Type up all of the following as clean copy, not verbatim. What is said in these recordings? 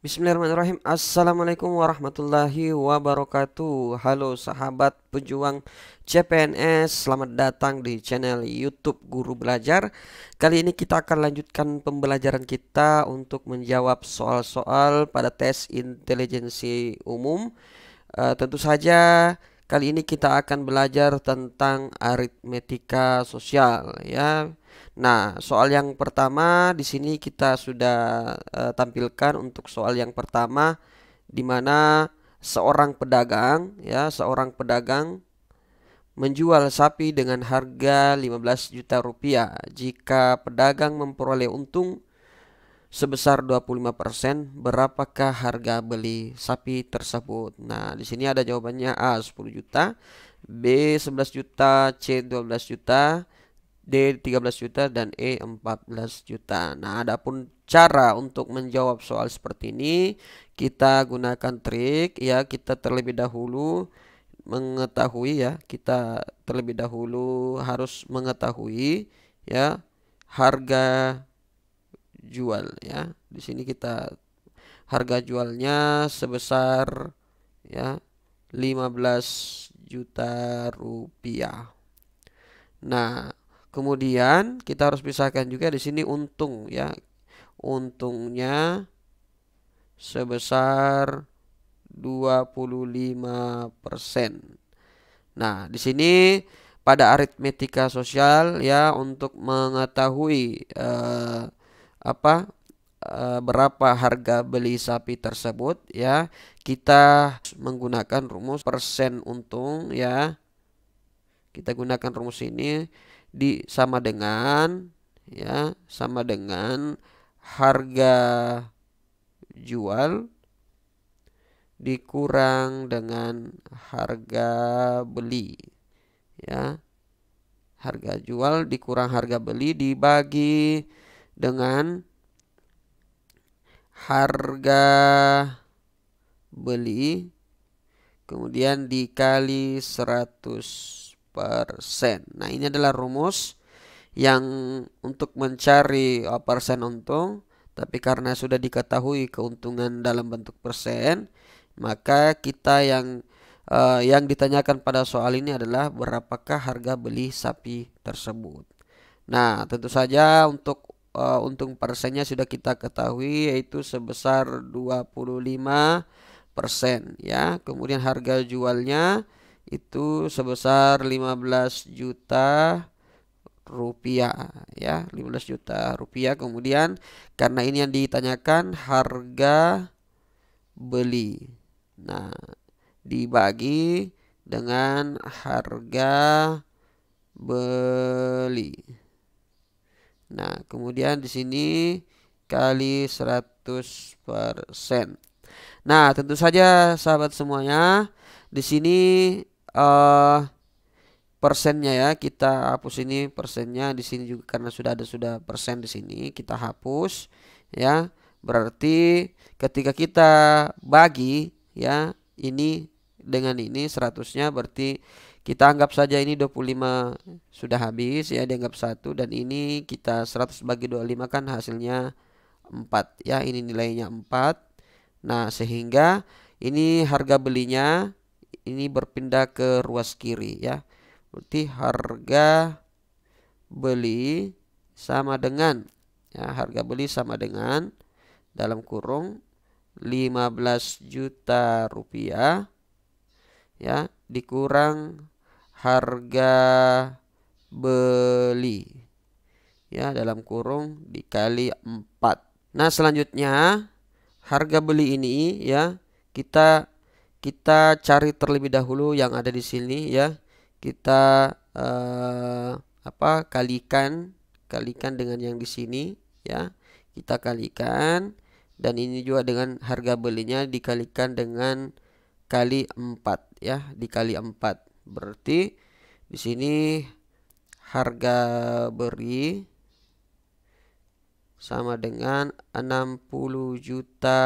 Bismillahirrahmanirrahim. Assalamualaikum warahmatullahi wabarakatuh. Halo sahabat pejuang CPNS, selamat datang di channel YouTube Guru Belajar. Kali ini kita akan lanjutkan pembelajaran kita untuk menjawab soal-soal pada tes intelijensi umum. Tentu saja kali ini kita akan belajar tentang aritmetika sosial ya. Nah, soal yang pertama di sini kita sudah tampilkan untuk soal yang pertama di mana seorang pedagang menjual sapi dengan harga 15 juta rupiah. Jika pedagang memperoleh untung sebesar 25%, berapakah harga beli sapi tersebut? Nah, di sini ada jawabannya: A 10 juta, B 11 juta, C 12 juta, D 13 juta, dan E 14 juta. Nah, adapun cara untuk menjawab soal seperti ini, kita gunakan trik ya. Kita terlebih dahulu harus mengetahui ya harga jual ya. Di sini kita harga jualnya sebesar ya 15 juta rupiah. Nah, kemudian kita harus pisahkan juga di sini untung ya. Untungnya sebesar 25%. Nah, di sini pada aritmetika sosial ya, untuk mengetahui berapa harga beli sapi tersebut ya, kita menggunakan rumus persen untung ya. Kita gunakan rumus ini sama dengan harga jual dikurang dengan harga beli ya. Harga jual dikurang harga beli dibagi dengan harga beli kemudian dikali 100%. Nah, ini adalah rumus yang untuk mencari persen untung, tapi karena sudah diketahui keuntungan dalam bentuk persen, maka kita yang ditanyakan pada soal ini adalah berapakah harga beli sapi tersebut. Nah, tentu saja untuk untung persennya sudah kita ketahui, yaitu sebesar 25% ya. Kemudian harga jualnya itu sebesar 15 juta rupiah ya, 15 juta rupiah. Kemudian karena ini yang ditanyakan harga beli, nah dibagi dengan harga beli. Nah, kemudian di sini kali 100%. Nah, tentu saja sahabat semuanya, di sini persennya ya, kita hapus ini persennya di sini juga karena sudah persen di sini, kita hapus ya. Berarti ketika kita bagi ya ini dengan ini 100-nya, berarti kita anggap saja ini 25 sudah habis ya, dianggap 1, dan ini kita 100 bagi 25 kan hasilnya 4 ya, ini nilainya 4. Nah, sehingga ini harga belinya ini berpindah ke ruas kiri ya. Berarti harga beli sama dengan harga beli sama dengan dalam kurung 15 juta rupiah ya dikurang harga beli ya dalam kurung dikali 4. Nah, selanjutnya harga beli ini ya kita cari terlebih dahulu yang ada di sini ya. Kita kalikan dengan yang di sini ya. Kita kalikan, dan ini juga dengan harga belinya dikalikan dengan kali 4 ya, dikali 4. Berarti di sini harga beli sama dengan 60 juta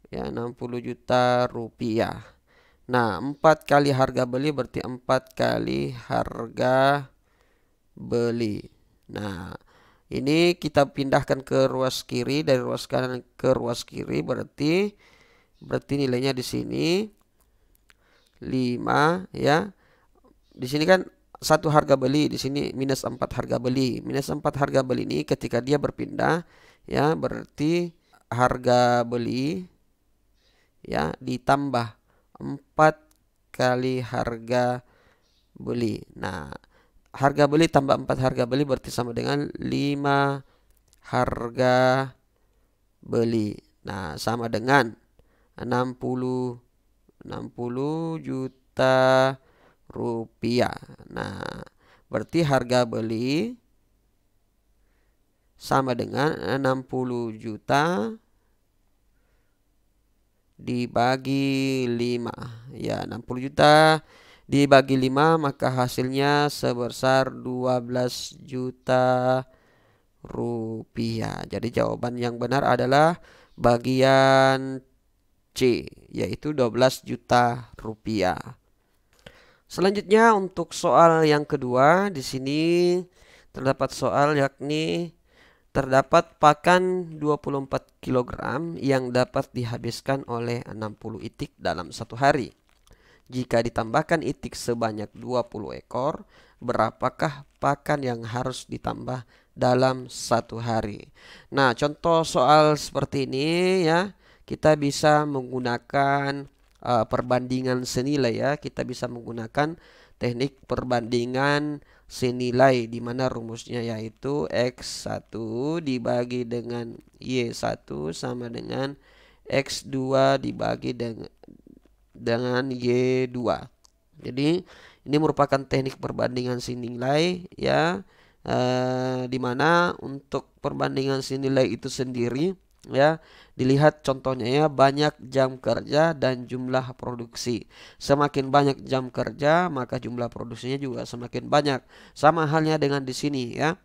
ya, 60 juta rupiah. Nah, 4 kali harga beli berarti 4 kali harga beli. Nah, Ini kita pindahkan ke ruas kiri, dari ruas kanan ke ruas kiri, berarti nilainya di sini 5 ya. Di sini kan satu harga beli, di sini minus 4 harga beli. Minus 4 harga beli ini ketika dia berpindah ya, berarti harga beli ya ditambah 4 kali harga beli. Nah, harga beli tambah 4 harga beli berarti sama dengan 5 harga beli. Nah, sama dengan 60 juta rupiah. Nah, berarti harga beli sama dengan 60 juta dibagi 5. Ya, 60 juta dibagi 5 maka hasilnya sebesar 12 juta rupiah. Jadi jawaban yang benar adalah bagian C, yaitu 12 juta rupiah. Selanjutnya untuk soal yang kedua, di sini terdapat soal yakni terdapat pakan 24 kg yang dapat dihabiskan oleh 60 itik dalam satu hari. Jika ditambahkan itik sebanyak 20 ekor, berapakah pakan yang harus ditambah dalam satu hari? Nah, contoh soal seperti ini ya, kita bisa menggunakan perbandingan senilai ya. Kita bisa menggunakan teknik perbandingan senilai di mana rumusnya yaitu X1 dibagi dengan Y1 sama dengan X2 dibagi dengan Y2. Jadi ini merupakan teknik perbandingan senilai ya, di mana untuk perbandingan senilai itu sendiri ya, dilihat contohnya ya, banyak jam kerja dan jumlah produksi. Semakin banyak jam kerja maka jumlah produksinya juga semakin banyak. Sama halnya dengan di sini ya.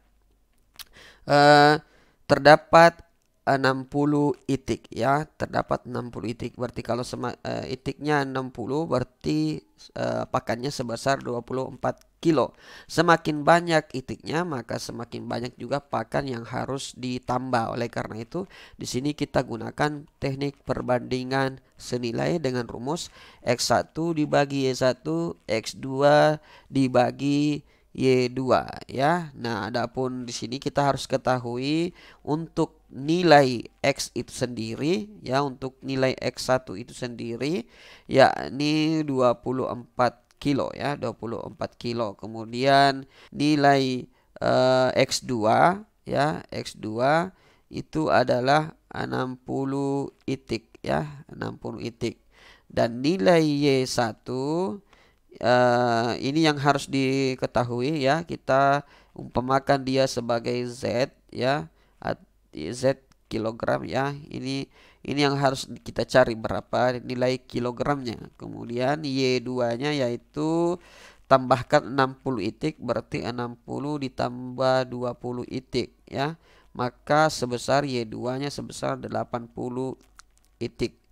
Terdapat 60 itik ya, terdapat 60 itik. Berarti kalau itiknya 60 berarti pakannya sebesar 24 kilo. Semakin banyak itiknya maka semakin banyak juga pakan yang harus ditambah. Oleh karena itu di sini kita gunakan teknik perbandingan senilai dengan rumus X1 dibagi Y1, X2 dibagi Y2 ya. Nah, adapun di sini kita harus ketahui untuk nilai X itu sendiri ya, untuk nilai X1 itu sendiri yakni 24 kilo ya, 24 kilo. Kemudian nilai X2 ya, X2 itu adalah 60 itik ya, 60 itik. Dan nilai Y1 ini yang harus diketahui ya, kita umpamakan dia sebagai Z ya, Z kilogram ya. Ini yang harus kita cari berapa nilai kilogramnya. Kemudian Y2-nya yaitu tambahkan 60 itik, berarti 60 ditambah 20 itik ya. Maka sebesar Y2-nya sebesar 80 itik.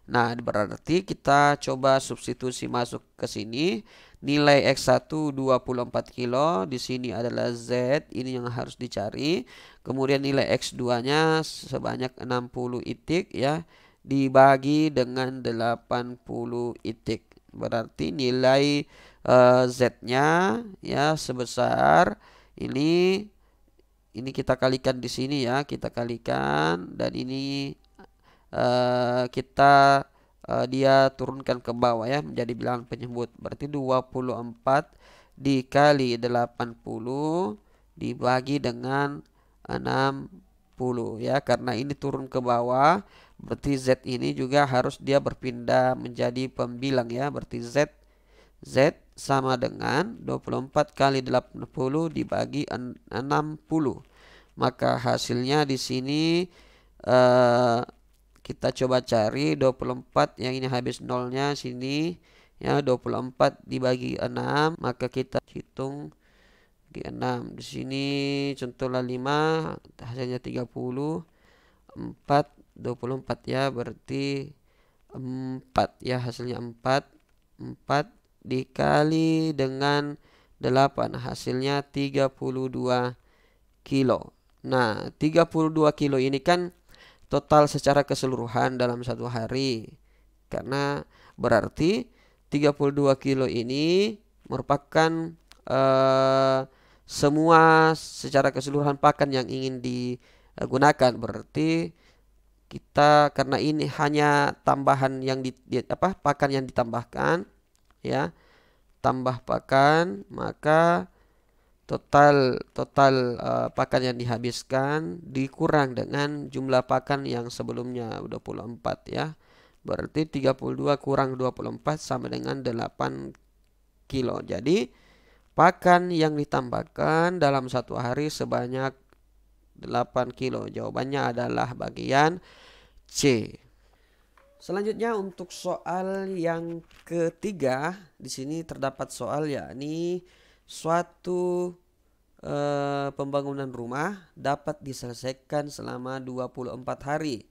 Nah, berarti kita coba substitusi masuk ke sini. Nilai X1 24 kilo, di sini adalah Z, ini yang harus dicari. Kemudian nilai X2-nya sebanyak 60 itik ya, dibagi dengan 80 itik. Berarti nilai Z-nya ya sebesar ini kita kalikan di sini ya, kita kalikan, dan ini kita dia turunkan ke bawah ya menjadi bilangan penyebut. Berarti 24 dikali 80 dibagi dengan 60 ya, karena ini turun ke bawah berarti Z ini juga harus dia berpindah menjadi pembilang ya. Berarti Z sama dengan 24 kali 80 dibagi 60. Maka hasilnya di sini kita coba cari 24, yang ini habis nolnya sini ya, 24 dibagi 6 maka kita hitung di 6. Di sini contohnya 5 hasilnya 30, 4 24 ya, berarti 4 ya, hasilnya 4 dikali dengan 8 hasilnya 32 kilo. Nah, 32 kilo ini kan total secara keseluruhan dalam satu hari. Karena berarti 32 kilo ini merupakan eh, semua secara keseluruhan pakan yang ingin digunakan. Berarti kita karena ini hanya tambahan yang pakan yang ditambahkan, ya, tambah pakan, maka total total pakan yang dihabiskan dikurang dengan jumlah pakan yang sebelumnya 24, ya. Berarti 32 kurang 24 sama dengan 8 kilo. Jadi pakan yang ditambahkan dalam satu hari sebanyak 8 kilo. Jawabannya adalah bagian C. Selanjutnya untuk soal yang ketiga, di sini terdapat soal yakni suatu pembangunan rumah dapat diselesaikan selama 24 hari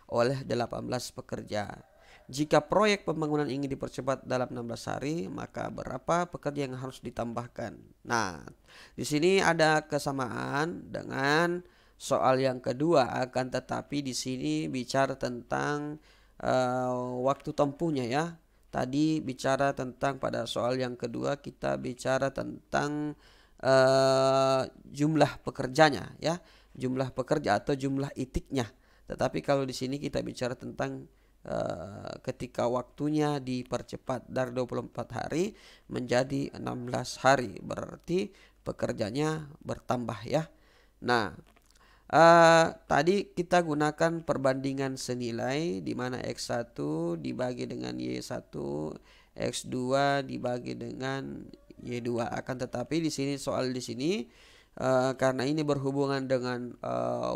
oleh 18 pekerja. Jika proyek pembangunan ingin dipercepat dalam 16 hari, maka berapa pekerja yang harus ditambahkan? Nah, di sini ada kesamaan dengan soal yang kedua, akan tetapi di sini bicara tentang waktu tempuhnya, ya. Tadi bicara tentang pada soal yang kedua kita bicara tentang jumlah pekerjanya, ya, jumlah pekerja atau jumlah itiknya. Tetapi kalau di sini kita bicara tentang ketika waktunya dipercepat dari 24 hari menjadi 16 hari, berarti pekerjanya bertambah, ya. Nah, tadi kita gunakan perbandingan senilai di mana X1 dibagi dengan Y1, X2 dibagi dengan Y2. Akan tetapi di sini soal di sini karena ini berhubungan dengan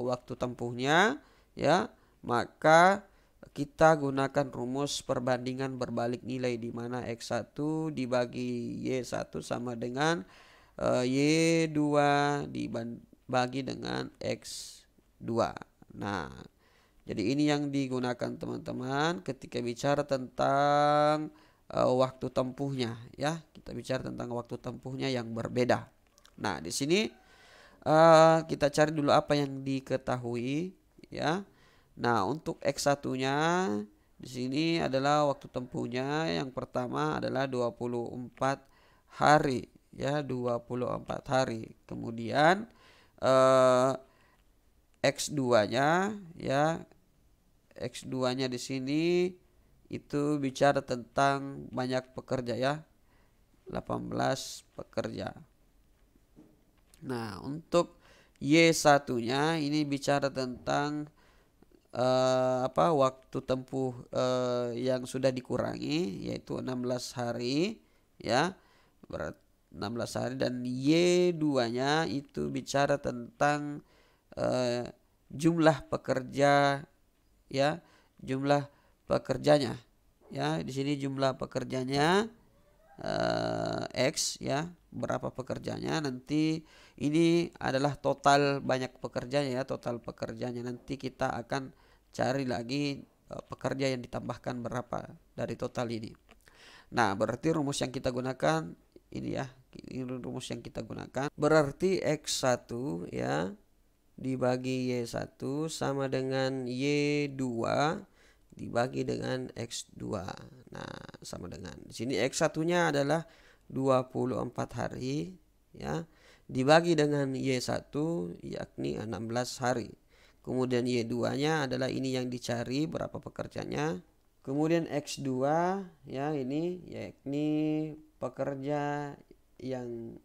waktu tempuhnya, ya, maka kita gunakan rumus perbandingan berbalik nilai di mana X1 dibagi Y1 sama dengan Y2 dibagi dengan X2. Nah, jadi ini yang digunakan teman-teman ketika bicara tentang waktu tempuhnya, ya. Kita bicara tentang waktu tempuhnya yang berbeda. Nah, di sini kita cari dulu apa yang diketahui, ya. Nah, untuk X1-nya di sini adalah waktu tempuhnya yang pertama adalah 24 hari, ya, 24 hari. Kemudian X2-nya, ya, X2-nya di sini itu bicara tentang banyak pekerja, ya, 18 pekerja. Nah, untuk Y1-nya ini bicara tentang waktu tempuh yang sudah dikurangi yaitu 16 hari, ya. Berat 16 hari, dan Y2-nya itu bicara tentang jumlah pekerja, ya, jumlah pekerjanya, ya. Di sini jumlah pekerjanya X, ya, berapa pekerjanya. Nanti ini adalah total banyak pekerjanya, ya, total pekerjanya. Nanti kita akan cari lagi pekerja yang ditambahkan berapa dari total ini. Nah, berarti rumus yang kita gunakan ini, ya, ini rumus yang kita gunakan. Berarti X1, ya, dibagi Y1 sama dengan Y2 dibagi dengan X2. Nah, sama dengan di sini X1-nya adalah 24 hari, ya, dibagi dengan Y1 yakni 16 hari. Kemudian Y2-nya adalah ini yang dicari berapa pekerjanya. Kemudian X2, ya, ini yakni pekerja yang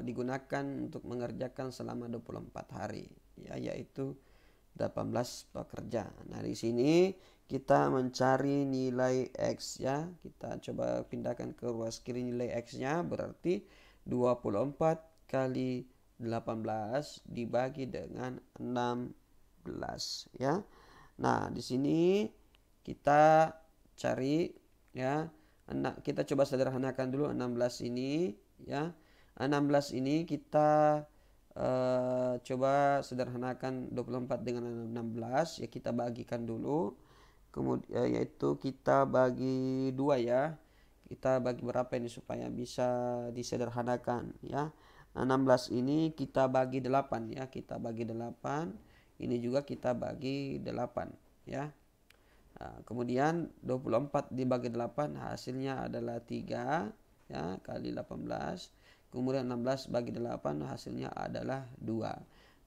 digunakan untuk mengerjakan selama 24 hari, ya, yaitu 18 pekerja. Nah, di sini kita mencari nilai X, ya. Kita coba pindahkan ke ruas kiri nilai X-nya, berarti 24 kali 18 dibagi dengan 16, ya. Nah, di sini kita cari, ya, kita coba sederhanakan dulu 16 ini, ya. 16 ini kita coba sederhanakan 24 dengan 16, ya, kita bagikan dulu. Kemudian yaitu kita bagi 2, ya. Kita bagi berapa ini supaya bisa disederhanakan, ya. 16 ini kita bagi 8 ya, kita bagi 8. Ini juga kita bagi 8 ya. Nah, kemudian 24 dibagi 8 hasilnya adalah 3 ya, kali 18. Kemudian 16 bagi 8 hasilnya adalah 2.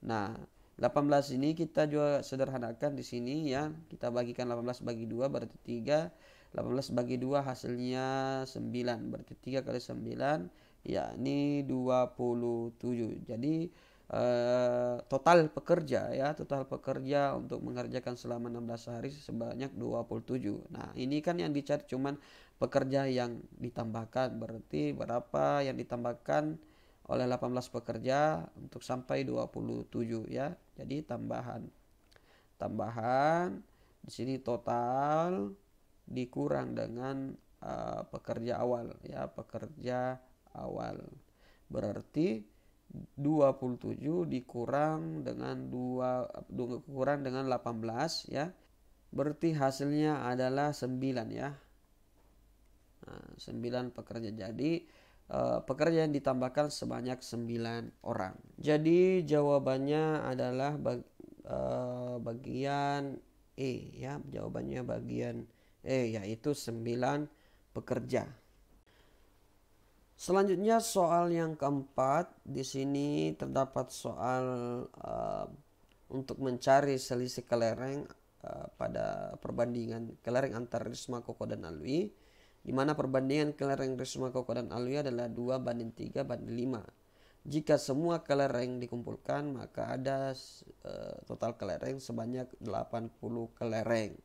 Nah, 18 ini kita juga sederhanakan di sini ya. Kita bagikan 18 bagi 2 berarti 3. 18 bagi 2 hasilnya 9. Berarti 3 kali 9 yakni 27. Jadi total pekerja ya, total pekerja untuk mengerjakan selama 16 hari sebanyak 27. Nah, ini kan yang dicari cuman pekerja yang ditambahkan. Berarti berapa yang ditambahkan oleh 18 pekerja untuk sampai 27 ya. Jadi tambahan di sini total dikurang dengan pekerja awal ya, pekerja awal. Berarti 27 dikurang dengan 18 ya. Berarti hasilnya adalah 9 ya. Nah, 9 pekerja. Jadi pekerja yang ditambahkan sebanyak 9 orang. Jadi jawabannya adalah bagian E ya. Jawabannya bagian E, yaitu 9 pekerja. Selanjutnya soal yang keempat. Di sini terdapat soal untuk mencari selisih kelereng pada perbandingan kelereng antara Risma, Koko, dan Alwi, di mana perbandingan kelereng Risma, Koko, dan Alwi adalah 2:3:5. Jika semua kelereng dikumpulkan, maka ada total kelereng sebanyak 80 kelereng.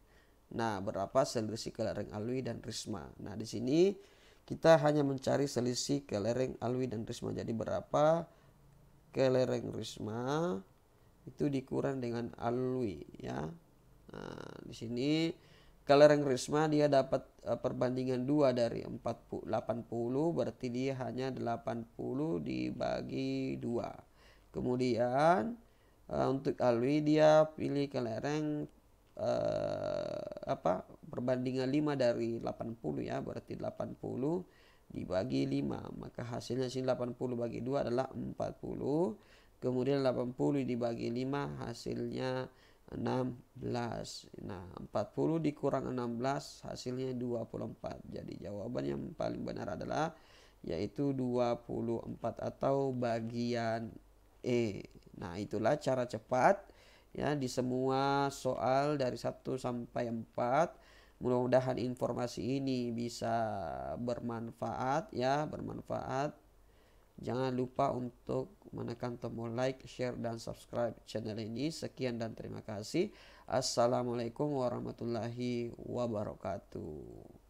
Nah, berapa selisih kelereng Alwi dan Risma? Nah, di sini kita hanya mencari selisih kelereng Alwi dan Risma. Jadi berapa kelereng Risma itu dikurang dengan Alwi ya. Nah, di sini kelereng Risma dia dapat perbandingan 2 dari 80, berarti dia hanya 80 dibagi 2. Kemudian untuk Alwi dia pilih kelereng perbandingan 5 dari 80 ya, berarti 80 dibagi 5, maka hasilnya sini 80 bagi 2 adalah 40. Kemudian 80 dibagi 5 hasilnya 16. Nah, 40 dikurang 16 hasilnya 24. Jadi jawaban yang paling benar adalah yaitu 24 atau bagian E. Nah, itulah cara cepat ya di semua soal dari 1 sampai 4. Mudah-mudahan informasi ini bisa bermanfaat ya, bermanfaat. Jangan lupa untuk menekan tombol like, share, dan subscribe channel ini. Sekian dan terima kasih. Assalamualaikum warahmatullahi wabarakatuh.